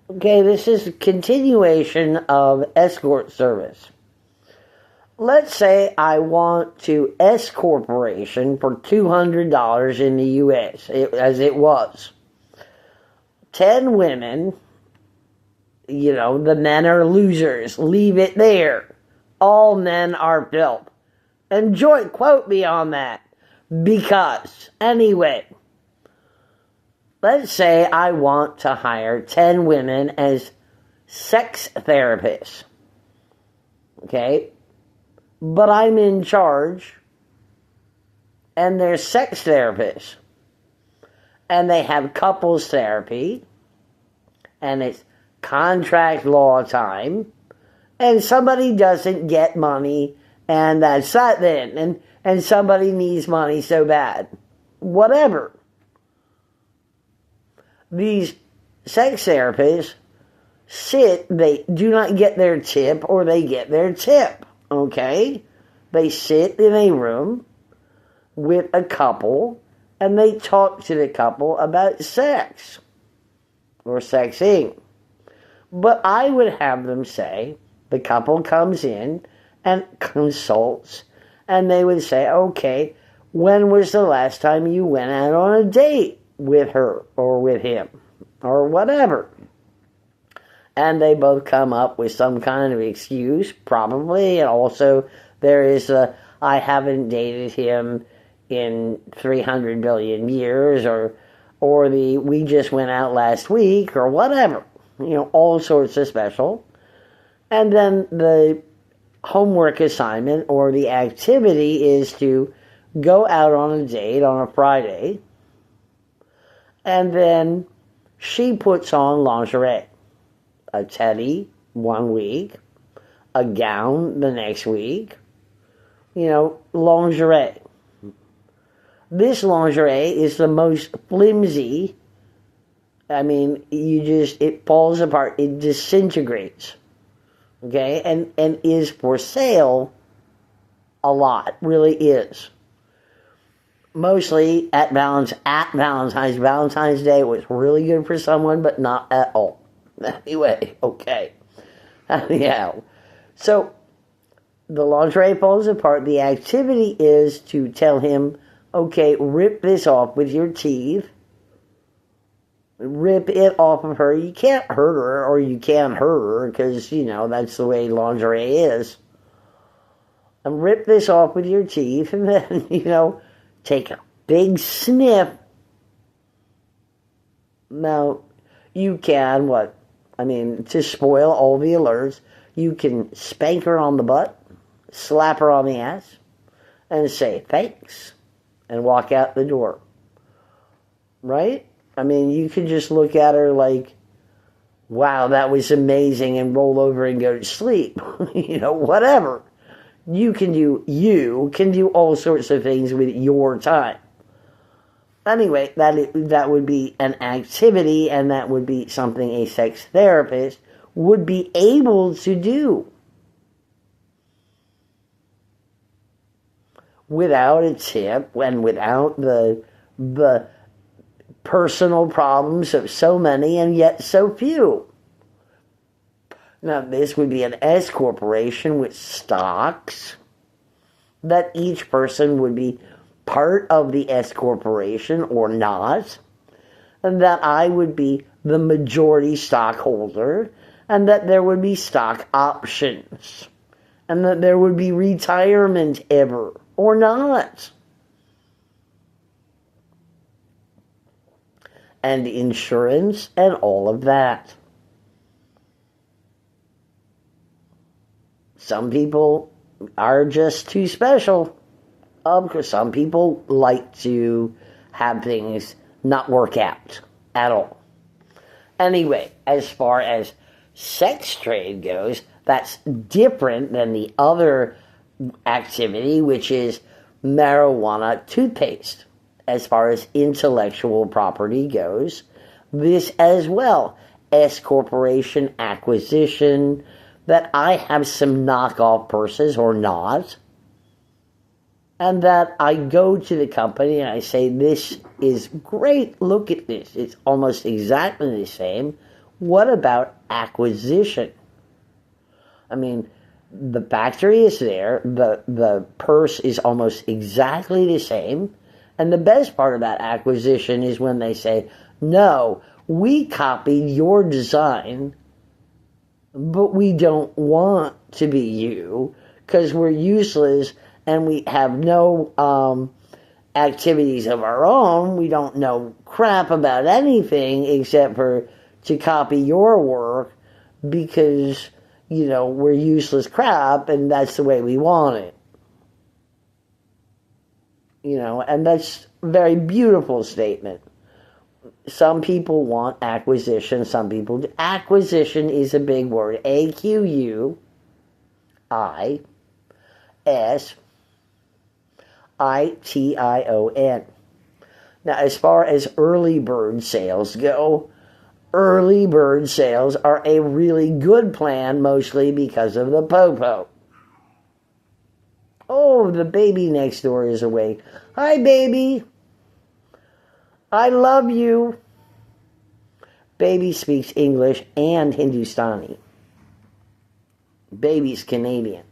Okay, this is a continuation of escort service. Let's say I want to S Corporation for $200 in the U.S., as it was. 10 women, the men are losers. Leave it there. All men are filth. Enjoy, quote me on that. Because, anyway, let's say I want to hire 10 women as sex therapists. Okay? But I'm in charge, and they're sex therapists. And they have couples therapy, and it's contract law time, and somebody doesn't get money, and that's that then, and somebody needs money so bad. Whatever. These sex therapists they do not get their tip, or they get their tip, okay? They sit in a room with a couple, and they talk to the couple about sex, or sexing. But I would have them say, the couple comes in and consults, and they would say, okay, when was the last time you went out on a date with her or with him or whatever? And they both come up with some kind of excuse, probably, and also there is I haven't dated him in 300 billion years, or we just went out last week, or whatever. All sorts of special. And then the homework assignment or the activity is to go out on a date on a Friday, and then she puts on lingerie. A teddy 1 week, a gown the next week, lingerie. This lingerie is the most flimsy. I mean, it falls apart, it disintegrates. Okay, and is for sale a lot, really is. Mostly at Valentine's. Valentine's Day was really good for someone, but not at all. Anyway, okay. Anyhow, so the lingerie falls apart. The activity is to tell him, okay, rip this off with your teeth. Rip it off of her. You can't hurt her, or you can hurt her, because, that's the way lingerie is. And rip this off with your teeth, and then, take a big sniff. Now, you can, to spoil all the alerts, you can spank her on the butt, slap her on the ass, and say thanks, and walk out the door. Right? You could just look at her like, wow, that was amazing, and roll over and go to sleep. Whatever. You can do all sorts of things with your time. Anyway, that would be an activity, and that would be something a sex therapist would be able to do. Without a tip, and without the personal problems of so many and yet so few. Now, this would be an S corporation with stocks, that each person would be part of the S corporation or not, and that I would be the majority stockholder, and that there would be stock options, and that there would be retirement ever or not. And insurance and all of that. Some people are just too special. Because some people like to have things not work out at all. Anyway, as far as sex trade goes, that's different than the other activity, which is marijuana toothpaste. As far as intellectual property goes, this as well, S corporation acquisition, that I have some knockoff purses or not, and that I go to the company and I say, this is great, look at this, it's almost exactly the same. What about acquisition? I mean, the factory is there, the purse is almost exactly the same, and the best part about acquisition is when they say, no, we copied your design, but we don't want to be you because we're useless and we have no activities of our own. We don't know crap about anything except for to copy your work because, we're useless crap and that's the way we want it. And that's a very beautiful statement. Some people want acquisition, some people do. Acquisition is a big word. AQUISITION. Now, as far as early bird sales go, early bird sales are a really good plan, mostly because of the popo. Oh, the baby next door is awake. Hi, baby. I love you. Baby speaks English and Hindustani. Baby's Canadian.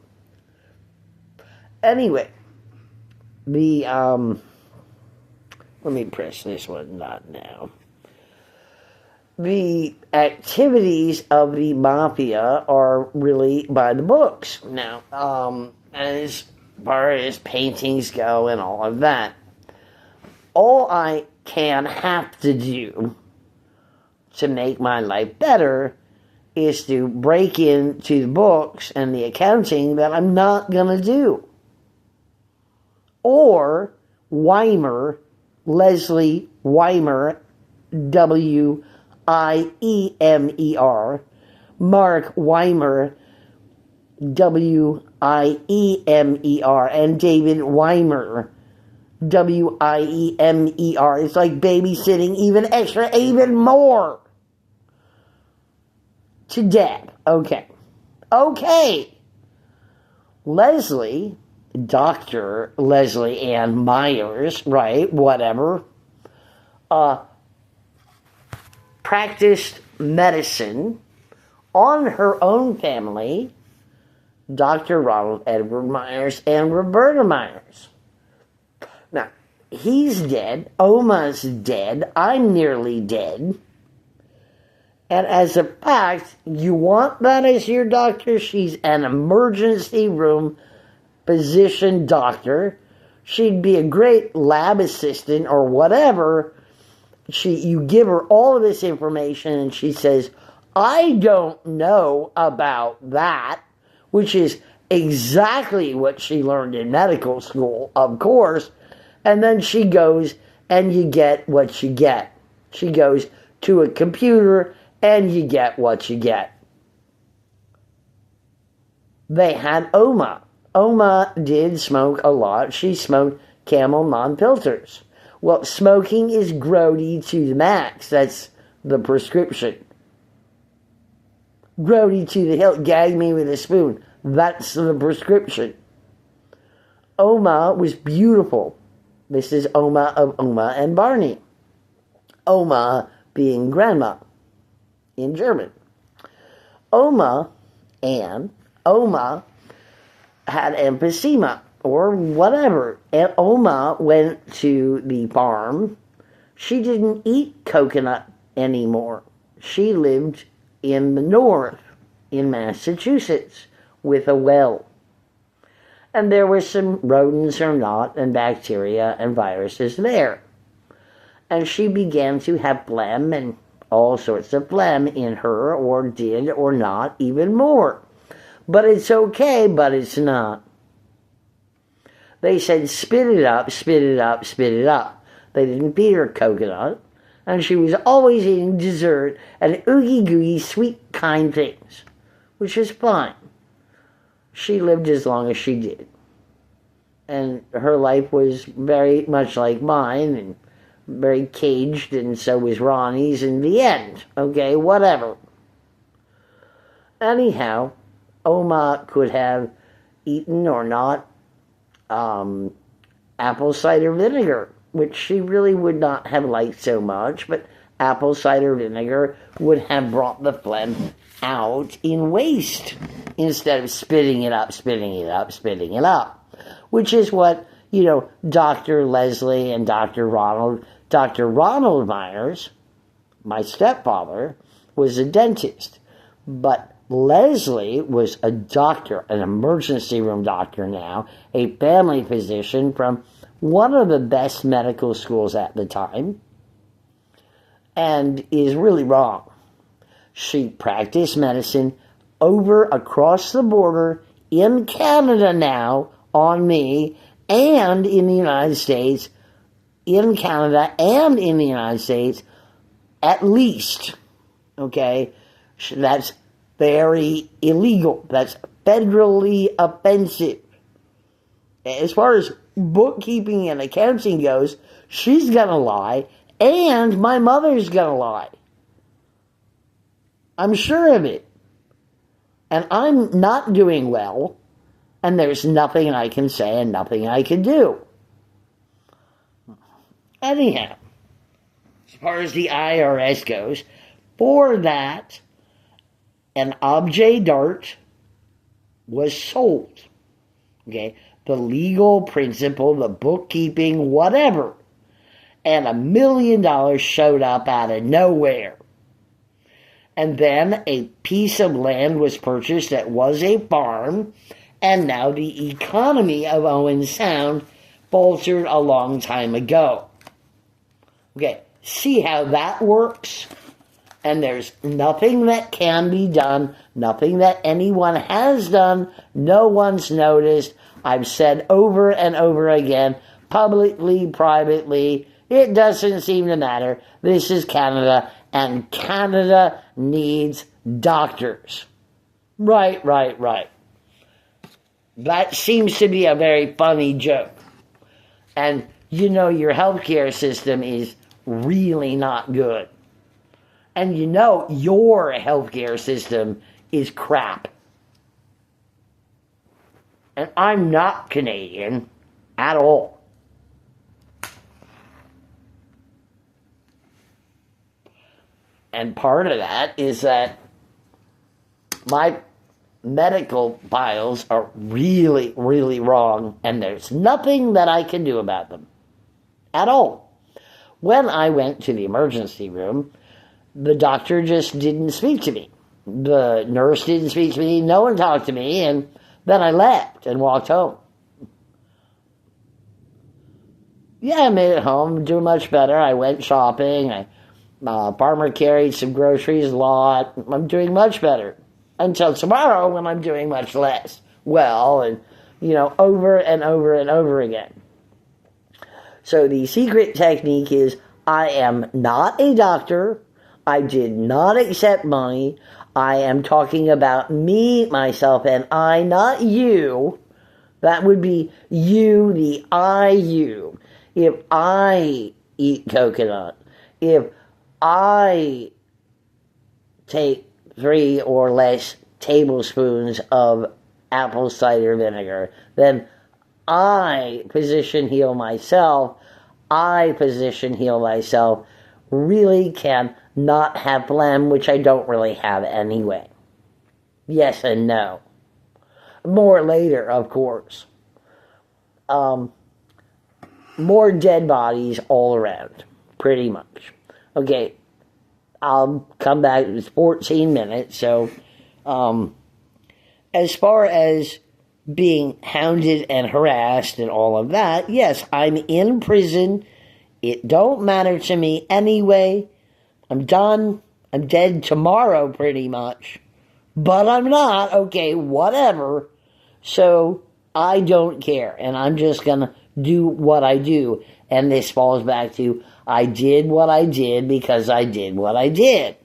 Anyway, let me press this one, not now. The activities of the Mafia are really by the books. Now, as far as paintings go and all of that, all I have to do to make my life better is to break into the books and the accounting that I'm not going to do. Or Weimer, Leslie Weimer, Weimer, Mark Weimer, Weimer, and David Weimer, Wiemer. It's like babysitting even extra, even more to Dad. Okay. Leslie, Dr. Leslie Ann Myers, right, whatever, practiced medicine on her own family, Dr. Ronald Edward Myers and Roberta Myers. Now, he's dead, Oma's dead, I'm nearly dead. And as a fact, you want that as your doctor? She's an emergency room physician doctor. She'd be a great lab assistant or whatever. You give her all of this information and she says, I don't know about that, which is exactly what she learned in medical school, of course. And then she goes and you get what you get. She goes to a computer and you get what you get. They had Oma. Oma did smoke a lot. She smoked Camel non-filters. Well, smoking is grody to the max. That's the prescription. Grody to the hilt, gag me with a spoon. That's the prescription. Oma was beautiful. This is Oma of Oma and Barney. Oma being grandma in German. Oma had emphysema or whatever. And Oma went to the farm. She didn't eat coconut anymore. She lived in the north, in Massachusetts, with a well. And there were some rodents or not, and bacteria and viruses there. And she began to have phlegm and all sorts of phlegm in her, or did or not, even more. But it's okay, but it's not. They said, spit it up, spit it up, spit it up. They didn't feed her coconut, and she was always eating dessert and oogie-googie, sweet, kind things, which is fine. She lived as long as she did. And her life was very much like mine, and very caged, and so was Ronnie's in the end. Okay, whatever. Anyhow, Oma could have eaten or not apple cider vinegar, which she really would not have liked so much, but apple cider vinegar would have brought the phlegm out in waste instead of spitting it up, which is what, Dr. Leslie and Dr. Ronald Myers, my stepfather, was a dentist, but Leslie was a doctor, an emergency room doctor now, a family physician from one of the best medical schools at the time, and is really wrong. She practiced medicine across the border in Canada now on me, and in the United States, in Canada and in the United States, at least. Okay? That's very illegal. That's federally offensive. As far as bookkeeping and accounting goes, she's gonna lie, and my mother's gonna lie. I'm sure of it. And I'm not doing well, and there's nothing I can say and nothing I can do. Anyhow, as far as the IRS goes, for that, an objet d'art was sold. Okay? The legal principle, the bookkeeping, whatever. And $1 million showed up out of nowhere. And then a piece of land was purchased that was a farm, and now the economy of Owen Sound faltered a long time ago. Okay, see how that works? And there's nothing that can be done, nothing that anyone has done, no one's noticed. I've said over and over again, publicly, privately, it doesn't seem to matter. This is Canada, and Canada needs doctors. Right. That seems to be a very funny joke. And your healthcare system is really not good. And your healthcare system is crap. And I'm not Canadian at all. And part of that is that my medical files are really, really wrong, and there's nothing that I can do about them. At all. When I went to the emergency room, the doctor just didn't speak to me. The nurse didn't speak to me. No one talked to me, and then I left and walked home. Yeah, I made it home, doing much better. I went shopping. Farmer carried some groceries a lot. I'm doing much better. Until tomorrow when I'm doing much less. Well, and, over and over and over again. So the secret technique is I am not a doctor. I did not accept money. I am talking about me, myself, and I, not you. That would be you, the I, you. If I eat coconut, if I take 3 or less tablespoons of apple cider vinegar, then I physician heal myself, really can not have phlegm, which I don't really have anyway. Yes and no. More later, of course. More dead bodies all around, pretty much. Okay, I'll come back. It's 14 minutes, so as far as being hounded and harassed and all of that, yes, I'm in prison. It don't matter to me anyway. I'm done. I'm dead tomorrow, pretty much. But I'm not. Okay, whatever. So I don't care, and I'm just going to do what I do. And this falls back to I did what I did because I did what I did.